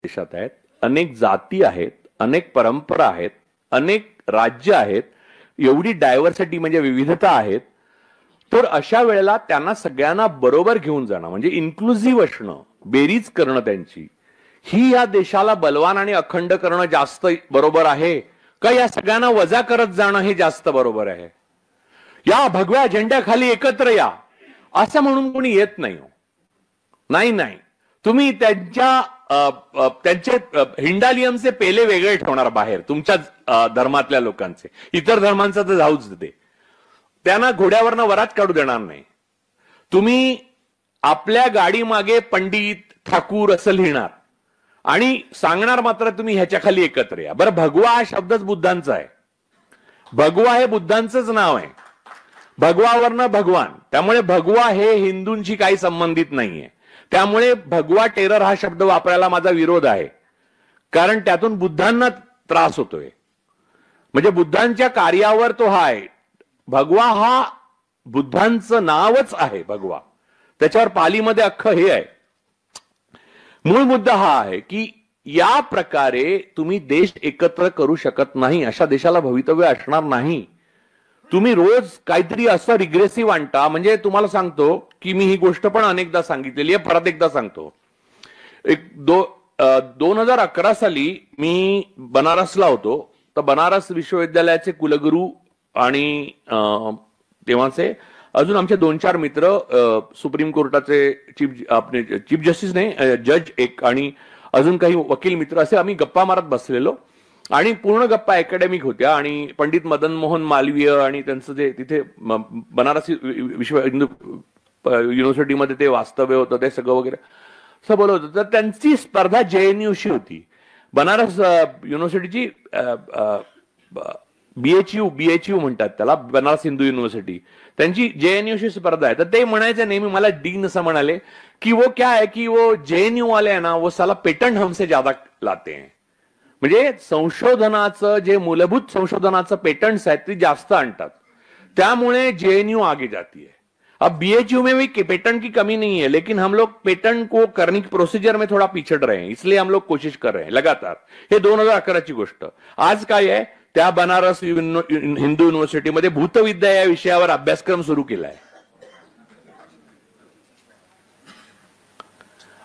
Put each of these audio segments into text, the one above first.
देशात आहेत, अनेक जाती आहेत, अनेक परंपरा आहेत, अनेक राज्य आहेत, एवढी डायव्हर्सिटी म्हणजे विविधता आहेत. तर अशा वेळेला त्यांना सगळ्यांना बरोबर घेऊन जाणं म्हणजे इन्क्लुझिव्ह असणं, बेरीज करणं त्यांची, ही या देशाला बलवान आणि अखंड करणं जास्त बरोबर आहे का या सगळ्यांना वजा करत जाणं हे जास्त बरोबर आहे? या भगव्या झेंड्याखाली एकत्र या असं म्हणून कोणी येत नाही. नाही नाही, तुम्ही त्यांचे हिंडालियमचे पेले वेगळे ठेवणार बाहेर तुमच्या धर्मातल्या लोकांचे, इतर धर्मांचं तर जाऊच दे, त्यांना घोड्यावरनं वरात काढू देणार नाही. तुम्ही आपल्या गाडी मागे पंडित ठाकूर असं लिहिणार आणि सांगणार मात्र तुम्ही ह्याच्या खाली एकत्र या. बरं, भगवा हा शब्दच बुद्धांचा आहे. भगवा हे बुद्धांचंच नाव आहे, भगवावरनं भगवान, त्यामुळे भगवा हे हिंदूंशी काही संबंधित नाहीये. त्यामुळे भगवा टेरर हा शब्द वापरायला माझा विरोध आहे, कारण त्यातून बुद्धांना त्रास होतोय. म्हणजे बुद्धांच्या कार्यावर तो हा आहे. भगवा हा बुद्धांचं नावच आहे भगवा, त्याच्यावर पालीमध्ये अख्खं हे आहे. मूळ मुद्दा हा आहे की या प्रकारे तुम्ही देश एकत्र करू शकत नाही, अशा देशाला भवितव्य असणार नाही. तुम्ही रोज काहीतरी असं रिग्रेसिव्ह आणता. म्हणजे तुम्हाला सांगतो की मी ही गोष्ट पण अनेकदा सांगितलेली आहे, परत एकदा सांगतो. 2011 साली मी बनारसला होतो. तर बनारस विश्वविद्यालयाचे कुलगुरू आणि तेव्हाचे अजून आमचे 2-4 मित्र, सुप्रीम कोर्टाचे चीफ जस्टिस नाही, जज एक, आणि अजून काही वकील मित्र, असे आम्ही गप्पा मारत बसलेलो आणि पूर्ण गप्पा अकॅडमिक होत्या. आणि पंडित मदन मोहन मालवीय आणि त्यांचं जे तिथे बनारस विश्व हिंदू युनिव्हर्सिटीमध्ये ते वास्तव्य होतं ते सगळं वगैरे असं बोलत होतं. तर त्यांची स्पर्धा JNUशी होती. बनारस युनिव्हर्सिटीची BHU म्हणतात त्याला, बनारस हिंदू युनिव्हर्सिटी, त्यांची JNUशी स्पर्धा आहे. तर ते म्हणायचे नेहमी, मला डीन असं म्हणाले की वो क्या है की वो JNU वाले है ना, वो साला पेटंट हमसे ज्यादा लाते हैं. म्हणजे संशोधनाचं जे मूलभूत संशोधनाचं पेटंट्स आहेत ते जास्त आणतात, त्यामुळे JNU आगे जाती है. अब BHU में भी पेटेंट की कमी नहीं है, लेकिन हम लोग पेटेंट को करने की प्रोसीजर में थोड़ा पिछड़ रहे हैं, इसलिए हम लोग कोशिश कर रहे हैं लगातार. हे 2011ची गोष्ट. आज काय आहे, त्या बनारस हिंदू युनिव्हर्सिटीमध्ये भूतविद्या या विषयावर अभ्यासक्रम सुरू केलाय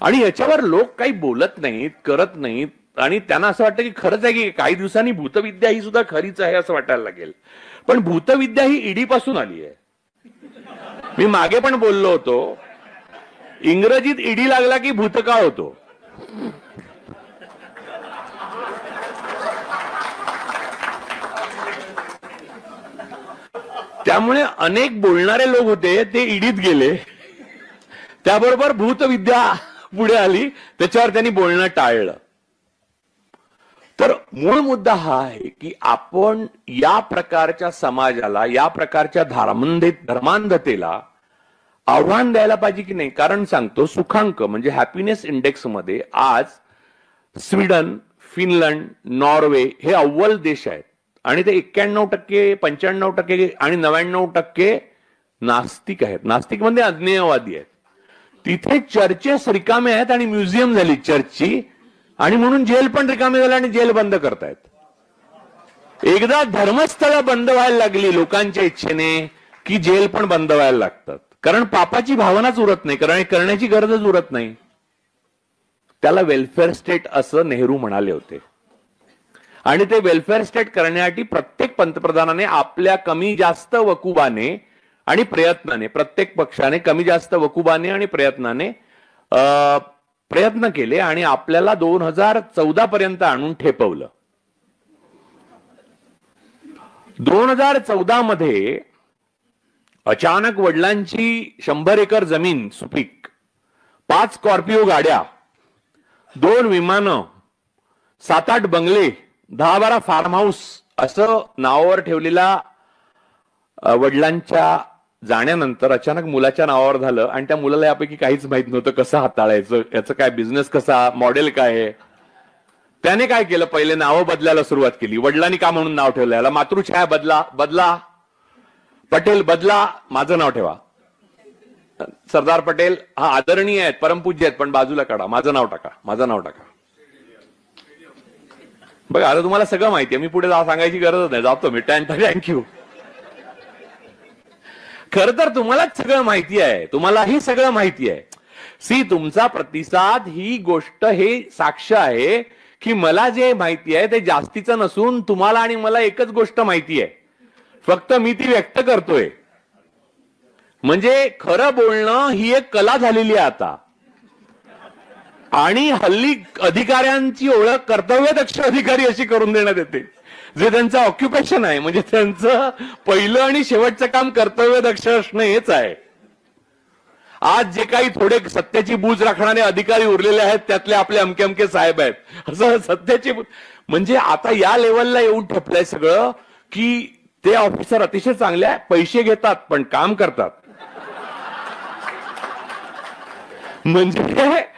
आणि याच्यावर लोक काही बोलत नाहीत, करत नाहीत. आणि त्यांना असं वाटतं की खरंच आहे की काही दिवसांनी भूतविद्या ही सुद्धा खरीच आहे असं वाटायला लागेल. पण भूतविद्या ही ईडी पासून आली आहे. मी मागे पण बोललो होतो, इंग्रजीत ईडी लागला की भूतकाळ होतो. त्यामुळे अनेक बोलणारे लोक होते ते ईडीत गेले, त्याबरोबर भूतविद्या पुढे आली, त्याच्यावर त्यांनी बोलणं टाळलं. तर मूळ मुद्दा हा आहे की आपण या प्रकारच्या समाजाला, या प्रकारच्या धर्मांधतेला आव्हान द्यायला पाहिजे की नाही. कारण सांगतो, सुखांक म्हणजे हॅपीनेस इंडेक्स मध्ये आज स्वीडन, फिनलंड, नॉर्वे हे अव्वल देश आहेत आणि ते 91%, 95% आणि 99% नास्तिक आहेत. नास्तिक म्हणजे अज्ञेयवादी आहेत. तिथे चर्चेस रिकामे आहेत आणि म्युझियम झाली चर्चची, आणि म्हणून जेल पण रिकामी झाली आणि जेल बंद करतायत. एकदा धर्मस्थळं बंद व्हायला लागली लोकांच्या इच्छेने की जेल पण बंद व्हायला लागतात, कारण पापाची भावनाच उरत नाही, कारण करण्याची गरजच उरत नाही. त्याला वेलफेअर स्टेट असं नेहरू म्हणाले होते. आणि ते वेलफेअर स्टेट करण्यासाठी प्रत्येक पंतप्रधानाने आपल्या कमी जास्त वकुबाने आणि प्रयत्नाने, प्रत्येक पक्षाने कमी जास्त वकुबाने आणि प्रयत्नाने प्रयत्न केले आणि आपल्याला 2014 पर्यंत आणून ठेपवलं. 2014 मध्ये अचानक वडिलांची 100 एकर जमीन सुपीक, 5 स्कॉर्पिओ गाड्या, 2 विमानं, 7-8 बंगले, 10-12 फार्म हाऊस असं नावावर ठेवलेला वडिलांच्या जाण्यानंतर अचानक मुलाच्या नावावर झालं. आणि त्या मुलाला यापैकी काहीच माहित नव्हतं कसं हाताळायचं, याचं काय बिझनेस कसा, मॉडेल काय आहे. त्याने काय केलं, पहिले नावं बदलायला सुरुवात केली. वडिलांनी का म्हणून नाव ठेवलं, याला मातृछाया बदला, पटेल बदला, माझं नाव ठेवा. सरदार पटेल हा आदरणीय आहेत, परमपूज्य आहेत, पण बाजूला काढा, माझं नाव टाका. बघा आता तुम्हाला सगळं माहिती आहे, मी पुढे सांगायची गरज नाही, जातो मी. थँक्यू. खर तर तुम्हालाच सगळं माहिती आहे, तुम्हालाही सगळं माहिती आहे. तुमचा प्रतिसाद ही गोष्ट हे साक्ष आहे की मला जे माहिती आहे ते जास्तीचं नसून तुम्हाला आणि मला एकच गोष्ट माहिती आहे, फक्त मी ती व्यक्त करतोय. म्हणजे खरं बोलणं ही एक कला झालेली आहे आता. आणि हल्ली अधिकाऱ्यांची ओळख कर्तव्यदक्ष अधिकारी अशी करून देण्यात येते, जे त्यांचं ऑक्युपेशन आहे. म्हणजे त्यांचं पहिलं आणि शेवटचं काम कर्तव्यदक्ष असणं हेच आहे. आज जे काही थोडे सत्याची बूज राखणारे अधिकारी उरलेले आहेत त्यातले आपले अमके अमके साहेब आहेत, असं सत्याची म्हणजे आता या लेवलला येऊन ठेपलंय सगळं की ते ऑफिसर अतिशय चांगले आहे, पैसे घेतात पण काम करतात. म्हणजे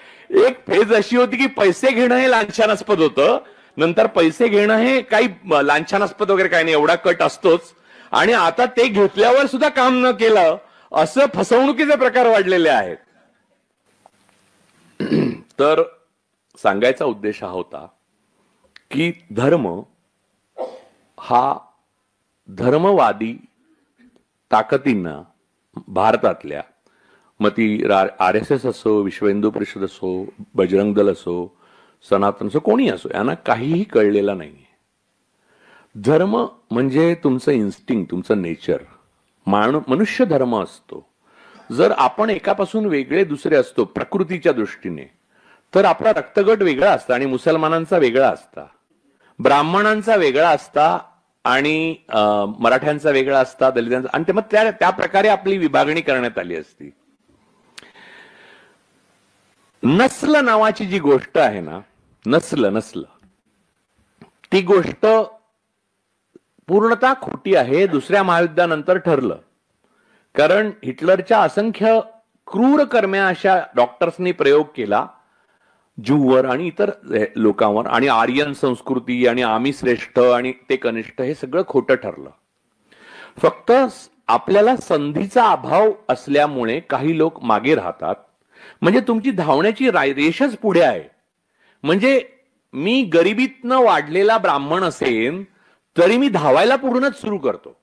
एक फेज अशी होती की पैसे घेणं हे लांछनास्पद होतं, नंतर पैसे घेणं हे काही लांछनास्पद वगैरे काही नाही, एवढा कट असतोच. आणि आता ते घेतल्यावर सुद्धा काम न केलं असं फसवणुकीचे प्रकार वाढलेले आहेत. तर सांगायचा उद्देश हा होता की धर्म हा धर्मवादी ताकदींना भारतातल्या, मग ती RSS असो, विश्व हिंदू परिषद असो, बजरंग दल असो, सनातन असो, कोणी असो, यांना काहीही कळलेला नाहीये. धर्म म्हणजे तुमचं इन्स्टिंक्ट, तुमचं नेचर. मनुष्य धर्म असतो. जर आपण एकापासून वेगळे दुसरे असतो प्रकृतीच्या दृष्टीने, तर आपला रक्तगट वेगळा असता आणि मुसलमानांचा वेगळा असता, ब्राह्मणांचा वेगळा असता आणि मराठ्यांचा वेगळा असता, दलितांचा, आणि मग त्या प्रकारे आपली विभागणी करण्यात आली असती. नस्ल नावाची जी गोष्ट आहे ना, नस्ल ती गोष्ट पूर्णतः खोटी आहे. दुसऱ्या महायुद्धानंतर ठरलं, कारण हिटलरच्या असंख्य क्रूर कर्म्या अशा डॉक्टर्सनी प्रयोग केला ज्यूवर आणि इतर लोकांवर, आणि आर्यन संस्कृती आणि आम्ही श्रेष्ठ आणि ते कनिष्ठ, हे सगळं खोटं ठरलं. फक्त आपल्याला संधीचा अभाव असल्यामुळे काही लोक मागे राहतात. म्हणजे तुमची धावण्याची रेषच पुढे आहे. म्हणजे मी गरिबीतनं वाढलेला ब्राह्मण असेन तरी मी धावायला पूर्णच सुरू करतो.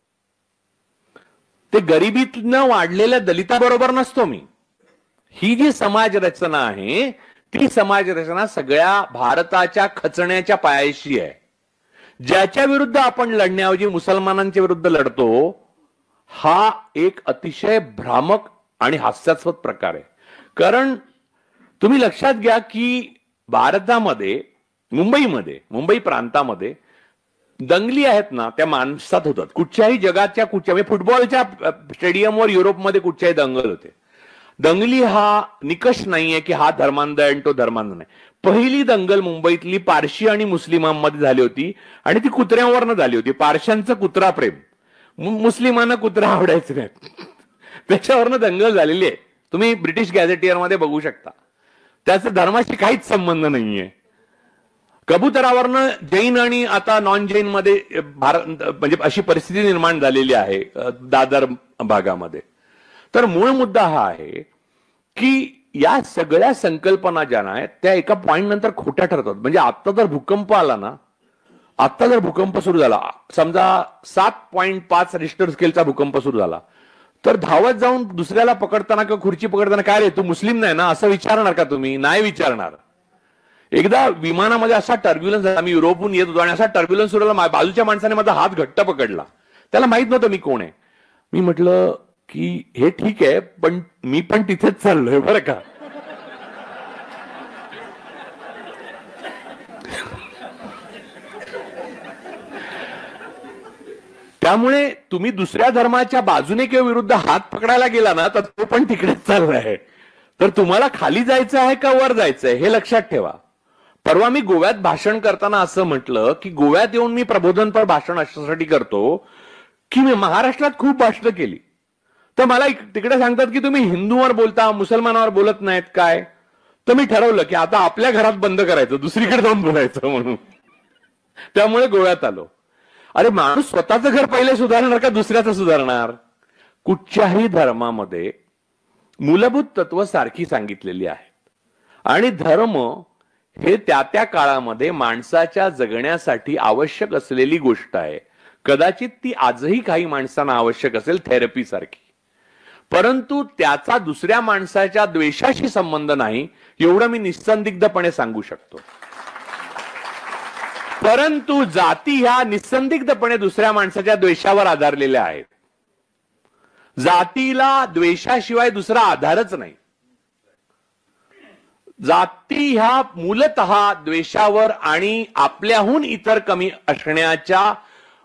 ते गरिबीतनं वाढलेल्या दलिताबरोबर नसतो मी. ही जी समाज रचना आहे ती समाज रचना सगळ्या भारताच्या खचण्याच्या पायाशी आहे. ज्याच्या विरुद्ध आपण लढण्याऐवजी मुसलमानांच्या विरुद्ध लढतो, हा एक अतिशय भ्रामक आणि हास्यास्पद प्रकार आहे. कारण तुम्ही लक्षात घ्या की भारतामध्ये, मुंबई प्रांतामध्ये दंगली आहेत ना, त्या माणसात होतात. कुठच्याही जगाच्या फुटबॉलच्या स्टेडियमवर युरोपमध्ये कुठच्याही दंगल होते. दंगली हा निकष नाहीये की हा धर्मांध आहे आणि तो धर्मांध नाही. पहिली दंगल मुंबईतली पारशी आणि मुस्लिमांमध्ये झाली होती आणि ती कुत्र्यावरनं झाली होती. पारशांचं कुत्रा प्रेम, मुस्लिमांना कुत्रा आवडायचं नाही, त्याच्यावरनं दंगल झालेली आहे. तुम्ही ब्रिटिश गॅझेटियर मध्ये बघू शकता. त्याचा धर्माशी काहीच संबंध नाहीये. कबुतरावरनं जैन आणि आता नॉन जैन मध्ये म्हणजे अशी परिस्थिती निर्माण झालेली आहे दादर भागामध्ये. तर मूळ मुद्दा हा आहे की या सगळ्या संकल्पना ज्या आहेत त्या एका पॉइंट नंतर खोट्या ठरतात. म्हणजे आता जर भूकंप आला ना, आता जर भूकंप सुरू झाला, समजा 7.5 रिश्टर स्केलचा भूकंप सुरू झाला, तर धावत जाऊन दुसऱ्याला पकडताना किंवा खुर्ची पकडताना, काय रे तू मुस्लिम नाही ना, असं विचारणार का तुम्ही? नाही विचारणार. एकदा विमानामध्ये असा टर्ब्युलन्स झाला, मी युरोपहून येत होतो आणि असा टर्ब्युलन्स सुरू झाला, बाजूच्या माणसाने माझा हात घट्ट पकडला. त्याला माहित नव्हतं मी कोण आहे. मी म्हटलं की हे ठीक आहे, पण मी पण तिथेच चाललोय बरं का. त्यामुळे तुम्ही दुसऱ्या धर्माच्या बाजूने किंवा विरुद्ध हात पकडायला गेला ना, तर तो पण तिकडेच चाललाय. तर तुम्हाला खाली जायचं आहे का वर जायचंय हे लक्षात ठेवा. परवा मी गोव्यात भाषण करताना असं म्हटलं की गोव्यात येऊन मी प्रबोधनपर भाषण अशासाठी करतो की मी महाराष्ट्रात खूप भाषणं केली, तर मला तिकडे सांगतात की तुम्ही हिंदूवर बोलता, मुसलमानावर बोलत नाहीत काय. तर मी ठरवलं की आता आपल्या घरात बंद करायचं, दुसरीकडे जाऊन बोलायचं म्हणून. त्यामुळे गोव्यात आलो. अरे माणूस स्वतःचं घर पहिले सुधारणार का दुसऱ्याचं सुधारणार? कुठच्याही धर्मामध्ये मूलभूत तत्व सारखी सांगितलेली आहेत आणि धर्म हे त्या त्या काळामध्ये माणसाच्या जगण्यासाठी आवश्यक असलेली गोष्ट आहे. कदाचित ती आजही काही माणसांना आवश्यक असेल, थेरपी सारखी. परंतु त्याचा दुसऱ्या माणसाच्या द्वेषाशी संबंध नाही, एवढं मी निसंदिग्धपणे सांगू शकतो. परंतु जाती ह्या निसंदिग्धपणे दुसऱ्या माणसाच्या द्वेषावर आधारलेल्या आहेत. जातीला द्वेषाशिवाय दुसरा आधारच नाही. जाती ह्या मूलतः द्वेषावर आणि आपल्याहून इतर कमी असण्याच्या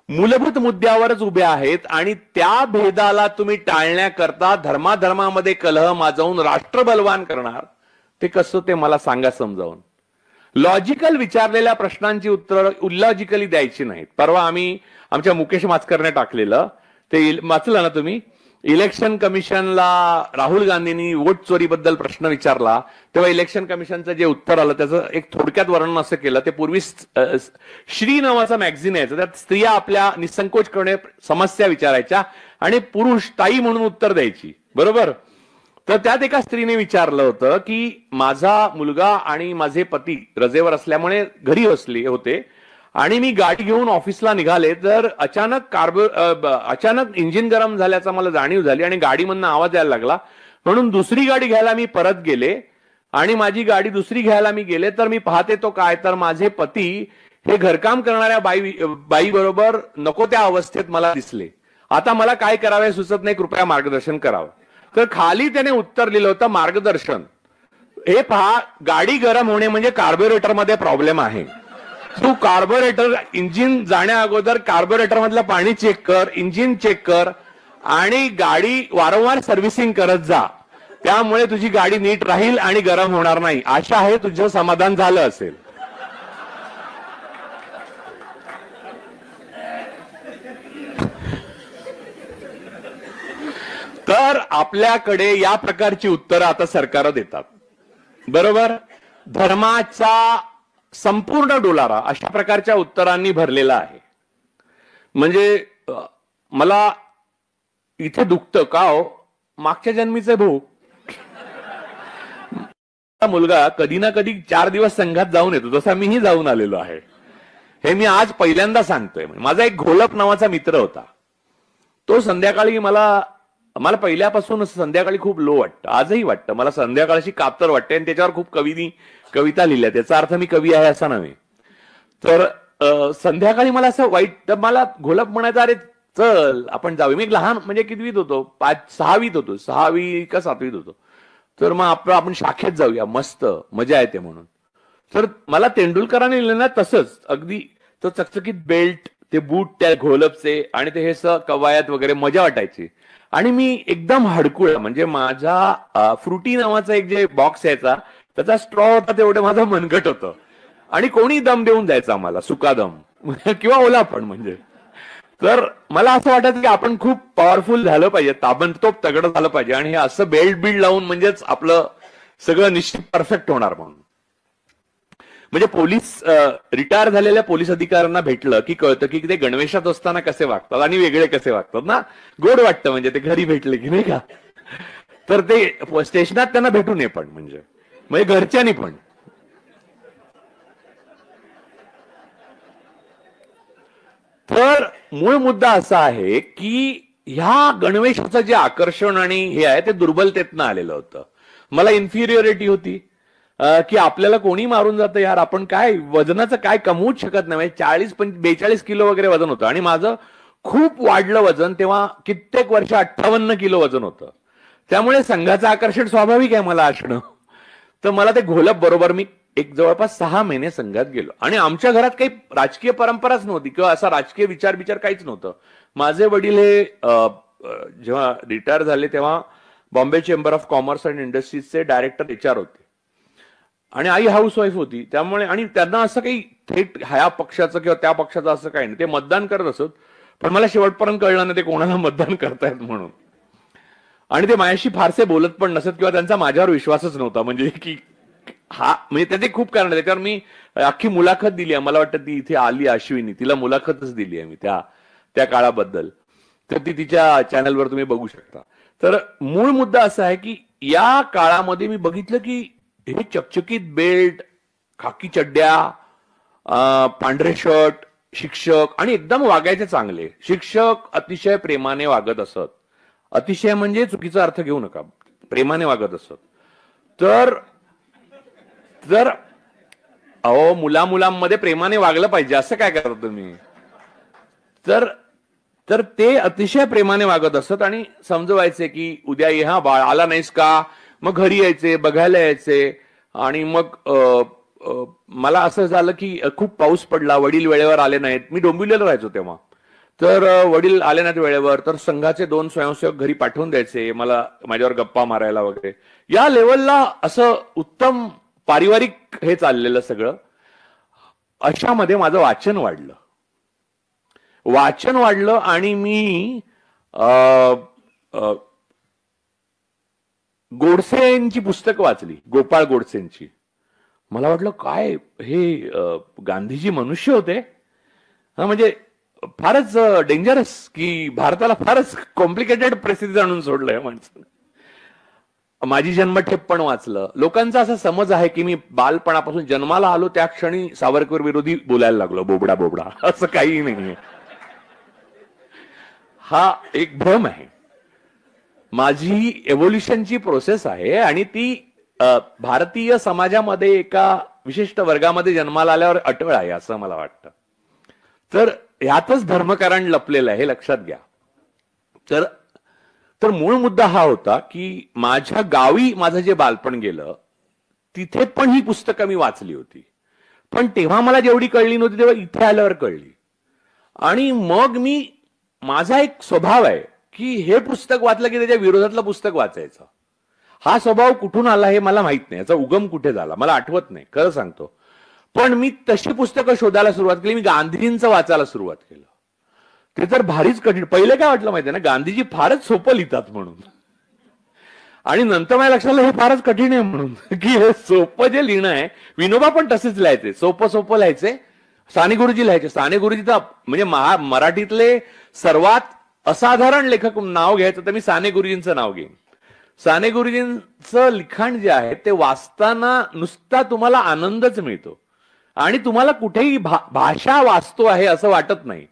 मूलभूत मुद्द्यावरच उभ्या आहेत. आणि त्या भेदाला तुम्ही टाळण्याकरता धर्माधर्मामध्ये कलह माजवून राष्ट्र बलवान करणार, ते कसं ते मला सांगा समजावून. लॉजिकल विचारलेल्या प्रश्नांची उत्तर इलॉजिकली द्यायची नाहीत. परवा आम्ही आमच्या मुकेश माचकरने टाकलेलं ते वाचलं ना तुम्ही. इलेक्शन कमिशनला राहुल गांधींनी वोट चोरीबद्दल प्रश्न विचारला, तेव्हा इलेक्शन कमिशनचं जे उत्तर आलं त्याचं एक थोडक्यात वर्णन असं केलं. ते पूर्वी श्री नावाचा मॅगझिन यायचं, त्यात स्त्रिया आपल्या निसंकोचपणे समस्या विचारायच्या आणि पुरुष ताई म्हणून उत्तर द्यायची, बरोबर. तर त्यात एका स्त्रीने विचारलं होतं की माझा मुलगा आणि माझे पती रजेवर असल्यामुळे घरी बसले होते आणि मी गाडी घेऊन ऑफिसला निघाले, तर अचानक इंजिन गरम झाल्याचा मला जाणीव झाली आणि गाडीमधनं आवाज यायला लागला. म्हणून दुसरी गाडी घ्यायला मी परत गेले आणि माझी गाडी दुसरी घ्यायला मी गेले, तर मी पाहते तो काय, तर माझे पती हे घरकाम करणाऱ्या बाई बरोबर नको त्या अवस्थेत मला दिसले. आता मला काय करावे सुचत नाही, कृपया मार्गदर्शन करावं. तर खाली त्याने उत्तर दिलं होतं, मार्गदर्शन हे पहा, गाडी गरम होणे म्हणजे कार्बोरेटर मध्ये प्रॉब्लेम आहे. तू कार्बोरेटर इंजिन जाण्या अगोदर कार्बोरेटर मधलं पाणी चेक कर, इंजिन चेक कर आणि गाडी वारंवार सर्व्हिसिंग करत जा. त्यामुळे तुझी गाडी नीट राहील आणि गरम होणार नाही. आशा आहे तुझं समाधान झालं असेल. तर आपल्याकडे या प्रकारची उत्तरं आता सरकार देतात, बरोबर. धर्माचा संपूर्ण डोलारा अशा प्रकारच्या उत्तरांनी भरलेला आहे. म्हणजे मला इथे दुखतं का हो, मागच्या जन्मीचे भोग. मुलगा कधी ना कधी 4 दिवस संघात जाऊन येतो, जसा मीही जाऊन आलेलो आहे. हे मी आज पहिल्यांदा सांगतोय. माझा एक घोलप नावाचा मित्र होता. तो संध्याकाळी मला पहिल्यापासून संध्याकाळी खूप लो वाटतं, आजही वाटतं. मला संध्याकाळची कातर वाटते आणि त्याच्यावर खूप कविता लिहिल्या. त्याचा अर्थ मी कवी आहे असा नव्हे. तर संध्याकाळी मला असं वाईट, तर मला घोलप म्हणायचं, अरे चल आपण जाऊ. मी लहान म्हणजे कितवीत होतो, 6वीत होतो, 6वी का 7वीत होतो. तर मग आपण शाखेत जाऊया, मस्त मजा येते म्हणून. तर मला तेंडुलकरांनी लिहिलं ना तसंच अगदी, तो चकचकीत बेल्ट, ते बूट त्या घोलपचे आणि ते हे कवायत वगैरे, मजा वाटायची. आणि मी एकदम हडकुळ, म्हणजे माझा फ्रुटी नावाचा एक जे बॉक्स यायचा त्याचा स्ट्रॉ होता, तेवढं माझं मनगट होतं. आणि कोणी दम देऊन द्यायचा आम्हाला, सुका दम किंवा ओला पण. म्हणजे तर मला असं वाटायचं की आपण खूप पॉवरफुल झालं पाहिजे, ताबडतोब तगडं झालं पाहिजे आणि हे असं बेल्ट बिल्ड लावून म्हणजेच आपलं सगळं निश्चित परफेक्ट होणार म्हणून. म्हणजे पोलीस रिटायर झालेल्या पोलीस अधिकाऱ्यांना भेटलं की कळतं की ते गणवेशात असताना कसे वागतात आणि वेगळे कसे वागतात ना. गोड वाटतं म्हणजे ते घरी भेटले की, नाही का. तर ते स्टेशनात त्यांना भेटू नये पण, म्हणजे घरच्यांनी पण. तर मूळ मुद्दा असा आहे की ह्या गणवेशाचं जे आकर्षण आणि हे आहे ते दुर्बलतेतनं आलेलं होतं. मला इन्फिरियरिटी होती की आपल्याला कोणी मारून जातं यार, आपण काय वजनाचं काय कमवूच शकत नाही. 42 किलो वगैरे वजन होतं आणि माझं खूप वाढलं वजन. तेव्हा कित्येक वर्ष 58 किलो वजन होतं. त्यामुळे संघाचं आकर्षण स्वाभाविक आहे मला असणं. तर मला ते घोलप बरोबर मी एक जवळपास 6 महिने संघात गेलो. आणि आमच्या घरात काही राजकीय परंपराच नव्हती किंवा असा राजकीय विचार काहीच नव्हतं. माझे वडील हे जेव्हा रिटायर झाले तेव्हा Bombay chamber of commerce and इंडस्ट्रीजचे डायरेक्टर HR होते आणि आई हाऊसवाईफ होती. त्यामुळे आणि त्यांना असं काही थेट ह्या पक्षाचं किंवा त्या पक्षाचं असं काही नाही. ते मतदान करत असत, पण मला शेवटपर्यंत कळलं नाही ते कोणाला मतदान करतायत म्हणून. आणि ते माझ्याशी फारसे बोलत पण नसत किंवा त्यांचा माझ्यावर विश्वासच नव्हता. म्हणजे की म्हणजे त्याचे खूप कारण आहे. त्याच्यावर मी अख्खी मुलाखत दिली आहे. मला वाटतं ती इथे आली अश्विनी, तिला मुलाखतच दिली आहे मी त्या काळाबद्दल. तर ती तिच्या चॅनलवर तुम्ही बघू शकता. तर मूळ मुद्दा असा आहे की या काळामध्ये मी बघितलं की हे चकचकीत बेल्ट, खाकी चड्ड्या, पांढरे शर्ट, शिक्षक, आणि एकदम वागायचे चांगले. शिक्षक अतिशय प्रेमाने वागत असत. अतिशय म्हणजे चुकीचा अर्थ घेऊ नका, प्रेमाने वागत असत. तर तर अहो, मुलांमध्ये प्रेमाने वागलं पाहिजे, असं काय करता तुम्ही? तर ते अतिशय प्रेमाने वागत असत आणि समजवायचे की उद्या ये हा बाळ, आला नाहीस का? मग घरी यायचे, बघायला यायचे. आणि मग मला असं झालं की खूप पाऊस पडला, वडील वेळेवर आले नाहीत. मी डोंबिवलीला राहायचो तेव्हा. तर वडील आले नाहीत वेळेवर, तर संघाचे 2 स्वयंसेवक घरी पाठवून द्यायचे मला, माझ्यावर गप्पा मारायला वगैरे. या लेवलला असं उत्तम पारिवारिक हे चाललेलं सगळं. अशामध्ये माझं वाचन वाढलं आणि मी गोडसेंची पुस्तकं वाचली, गोपाळ गोडसेंची. मला वाटलं काय हे गांधीजी मनुष्य होते हा, म्हणजे फारच डेंजरस, की भारताला फारच कॉम्प्लिकेटेड परिस्थितीत आणून सोडलंय माणसानं. माझी जन्मठेप पण वाचलं. लोकांचा असा समज आहे की मी बालपणापासून जन्माला आलो त्या क्षणी सावरकर विरोधी बोलायला लागलो, बोबडा बोबडा. असं काही नाहीये, हा एक भ्रम आहे. माझी एव्होल्युशनची प्रोसेस आहे आणि ती भारतीय समाजामध्ये एका विशिष्ट वर्गामध्ये जन्माला आल्यावर अटळ आहे असं मला वाटतं. तर ह्यातच धर्मकारण लपलेलं आहे, हे लक्षात घ्या. तर मूळ मुद्दा हा होता की माझ्या गावी माझं जे बालपण गेलं तिथे पण ही पुस्तकं मी वाचली होती, पण तेव्हा मला जेवढी कळली नव्हती तेव्हा इथे आल्यावर कळली. आणि मग माझा एक स्वभाव आहे की हे पुस्तक वाचलं की त्याच्या विरोधातलं पुस्तक वाचायचं. हा स्वभाव कुठून आला हे मला माहित नाही, याचा उगम कुठे झाला मला आठवत नाही, खरं सांगतो. पण मी तशी पुस्तकं शोधायला सुरुवात केली. मी गांधीजींचं वाचायला सुरुवात केलं. ते तर भारीच कठीण. पहिले काय वाटलं माहितीये ना, गांधीजी फारच सोपं लिहितात म्हणून. आणि नंतर माझ्या लक्षात आलं हे फारच कठीण आहे म्हणून, की हे सोपं जे लिहिणं आहे. विनोबा पण तसेच लिहायचे, सोपं लिहायचे. साने गुरुजी लिहायचे. साने गुरुजी तर म्हणजे मराठीतले सर्वात असाधारण लेखक नाव घ्यायचं तर मी साने गुरुजींचं नाव घेईन. साने गुरुजींचं लिखाण जे आहे ते वाचताना नुसता तुम्हाला आनंदच मिळतो आणि तुम्हाला कुठेही भाषा वाचतो आहे असं वाटत नाही.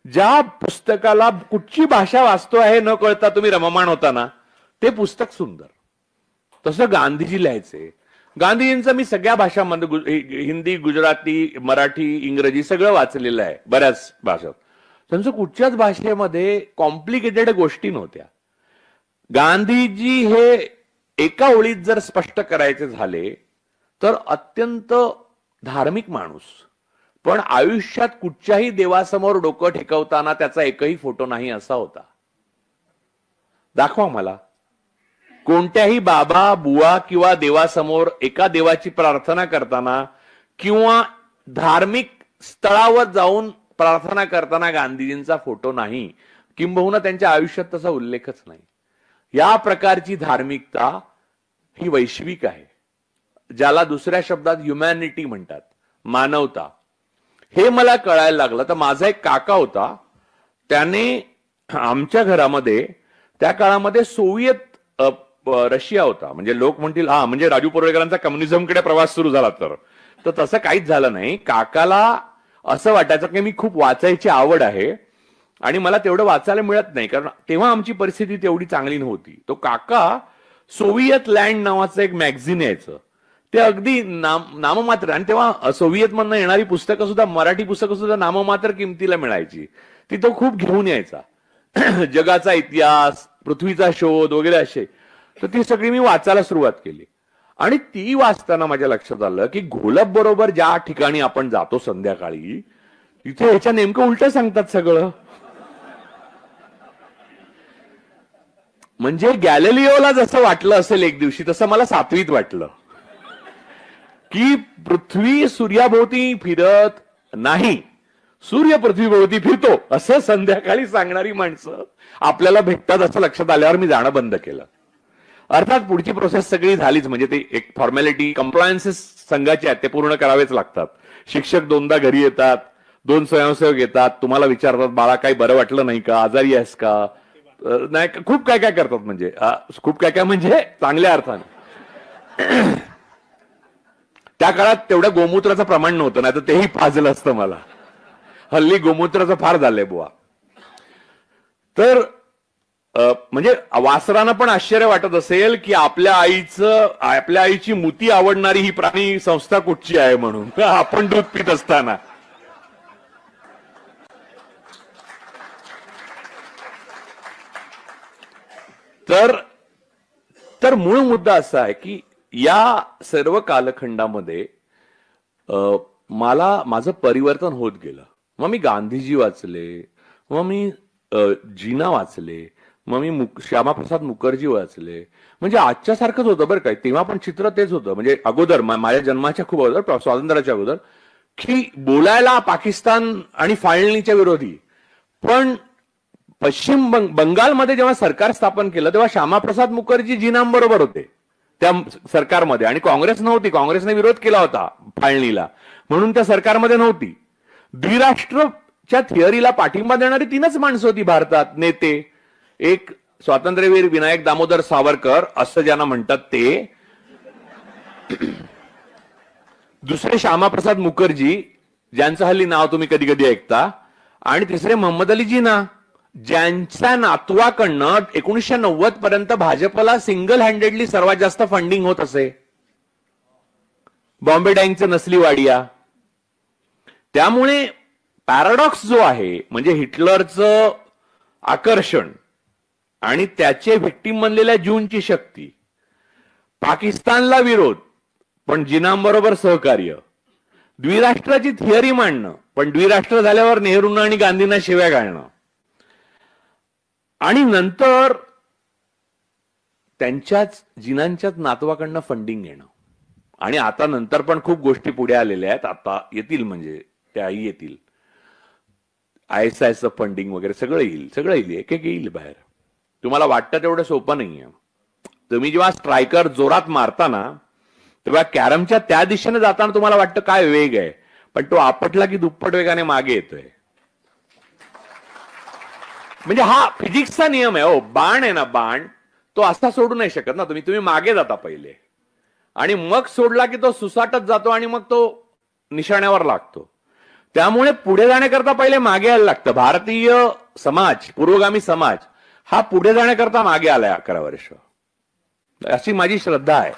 ज्या पुस्तकाला कुठची भाषा वाचतो आहे न कळता तुम्ही रममाण होता ना, ते पुस्तक सुंदर. तसं गांधीजी लिहायचे. गांधीजींचं मी सगळ्या भाषांमध्ये, हिंदी, गुजराती, मराठी, इंग्रजी सगळं वाचलेलं आहे, बऱ्याच भाषात. त्यांचं कुठच्याच भाषेमध्ये कॉम्प्लिकेटेड गोष्टी नव्हत्या. गांधीजी हे एका ओळीत जर स्पष्ट करायचे झाले तर अत्यंत धार्मिक माणूस, पण आयुष्यात कुठच्याही देवासमोर डोकं ठेकवताना त्याचा एकही फोटो नाही असा होता. दाखवा मला कोणत्याही बाबा, बुवा किंवा देवासमोर एका देवाची प्रार्थना करताना किंवा धार्मिक स्थळावर जाऊन प्रार्थना करताना गांधीजींचा फोटो नाही, किंबहुना त्यांच्या आयुष्यात तसा उल्लेखच नाही. या प्रकारची धार्मिकता ही वैश्विक आहे, ज्याला दुसऱ्या शब्दात ह्युमॅनिटी म्हणतात, मानवता. हे मला कळायला लागलं. तर माझा एक काका होता, त्याने आमच्या घरामध्ये त्या काळामध्ये सोव्हिएत रशिया होता. म्हणजे लोक म्हणतील हा म्हणजे राजू परुळेकरांचा कम्युनिझमकडे प्रवास सुरू झाला, तर तसं काहीच झालं नाही. काकाला असं वाटायचं की मी खूप वाचायची आवड आहे आणि मला तेवढं वाचायला मिळत नाही, कारण तेव्हा आमची परिस्थिती तेवढी चांगली नव्हती. तो काका सोव्हिएत लँड नावाचं एक मॅगझिन यायचं, ते अगदी नाममात्र, आणि तेव्हा सोव्हिएत मधनं येणारी पुस्तकं सुद्धा, मराठी पुस्तकं सुद्धा नाममात्र किमतीला मिळायची. ती तो खूप घेऊन यायचा. जगाचा इतिहास, पृथ्वीचा शोध वगैरे असे. तर ती सगळी मी वाचायला सुरुवात केली. आणि ती वाचताना माझ्या लक्षात आलं की घोलप बरोबर ज्या ठिकाणी आपण जातो संध्याकाळी, तिथे ह्याच्या नेमकं उलट सांगतात सगळं. म्हणजे गॅलिलिओला जसं वाटलं असेल एक दिवशी, तसं मला 7वीत वाटलं की पृथ्वी सूर्याभोवती फिरत नाही, सूर्य पृथ्वीभोवती फिरतो, असं संध्याकाळी सांगणारी माणसं आपल्याला भेटतात. असं लक्षात आल्यावर मी जाणं बंद केलं. अर्थात पुढची प्रोसेस सगळी झालीच, म्हणजे ते एक फॉर्मॅलिटी, कंप्लायन्सेस संघाचे आहेत ते पूर्ण करावेच लागतात. शिक्षक 2दा घरी येतात, 2 स्वयंसेवक येतात, तुम्हाला विचारतात बाळा काही बरं वाटलं नाही का, आजारी आहेस का, नाही, खूप काय काय करतात. म्हणजे खूप काय काय म्हणजे चांगल्या अर्थाने. त्या काळात तेवढ्या गोमूत्राचं प्रमाण नव्हतं, नाही तर तेही पाजलं असतं मला. हल्ली गोमूत्राचं फार झालंय बुवा. तर म्हणजे वासरांना पण आश्चर्य वाटत असेल की आपल्या आईची मुती आवडणारी ही प्राणी संस्था कुठची आहे म्हणून आपण दूध पित असताना. तर मूळ मुद्दा असा आहे की या सर्व कालखंडामध्ये माझं परिवर्तन होत गेलं. मग मी गांधीजी वाचले, मग मी जीना वाचले, मग मी श्यामाप्रसाद मुखर्जी वाचले. म्हणजे आजच्या सारखंच होतं बरं काय, तेव्हा पण चित्र तेच होतं. म्हणजे अगोदर माझ्या जन्माच्या खूप अगोदर, स्वातंत्र्याच्या अगोदर, की बोलायला पाकिस्तान आणि फाळणीच्या विरोधी. पण पश्चिम बंगालमध्ये जेव्हा सरकार स्थापन केलं तेव्हा श्यामाप्रसाद मुखर्जी जीनांबरोबर होते त्या सरकारमध्ये, आणि काँग्रेस नव्हती. काँग्रेसने विरोध केला होता फाळणीला, म्हणून त्या सरकारमध्ये नव्हती. द्विराष्ट्रच्या थिअरीला पाठिंबा देणारी 3च माणसं होती भारतात नेते. एक स्वातंत्र्यवीर विनायक दामोदर सावरकर असं ज्यांना म्हणतात ते, दुसरे श्यामाप्रसाद मुखर्जी ज्यांचं हल्ली नाव तुम्ही कधी कधी ऐकता, आणि तिसरे मोहम्मद अली जिना, ज्यांच्या नातवाकडनं 1990 पर्यंत भाजपला सिंगल हँडेडली सर्वात जास्त फंडिंग होत असे, बॉम्बे डँगचं नसली वाडिया. त्यामुळे पॅराडॉक्स जो आहे, म्हणजे हिटलरचं आकर्षण आणि त्याचे व्हिक्टीम बनलेल्या जूनची शक्ती, पाकिस्तानला विरोध पण जिनांबरोबर सहकार्य, द्विराष्ट्राची थिअरी मांडणं पण द्विराष्ट्र झाल्यावर नेहरूंना आणि गांधींना शिव्या घालणं, आणि नंतर त्यांच्याच जिनांच्याच नातवाकडनं फंडिंग घेणं. आणि आता नंतर पण खूप गोष्टी पुढे आलेल्या आहेत, आता येतील, म्हणजे त्याही येतील. ISISचं फंडिंग वगैरे सगळं येईल, एक एक येईल बाहेर. तुम्हाला वाटतं तेवढं सोपं नाहीये. तुम्ही जेव्हा स्ट्रायकर जोरात मारताना तेव्हा कॅरमच्या त्या दिशेने जाताना तुम्हाला वाटतं काय वेग आहे, पण तो आपटला की दुप्पट वेगाने मागे येतोय. म्हणजे हा फिजिक्सचा नियम आहे. हो, बाण आहे ना, बाण तो असा सोडू नाही शकत ना तुम्ही मागे जाता पहिले, आणि मग सोडला की तो सुसाटत जातो आणि मग तो निशाण्यावर लागतो. त्यामुळे पुढे जाण्याकरता पहिले मागे यायला लागतं. भारतीय समाज, पुरोगामी समाज हा पुढे जाण्याकरता मागे आलाय 11 वर्ष, अशी माझी श्रद्धा आहे.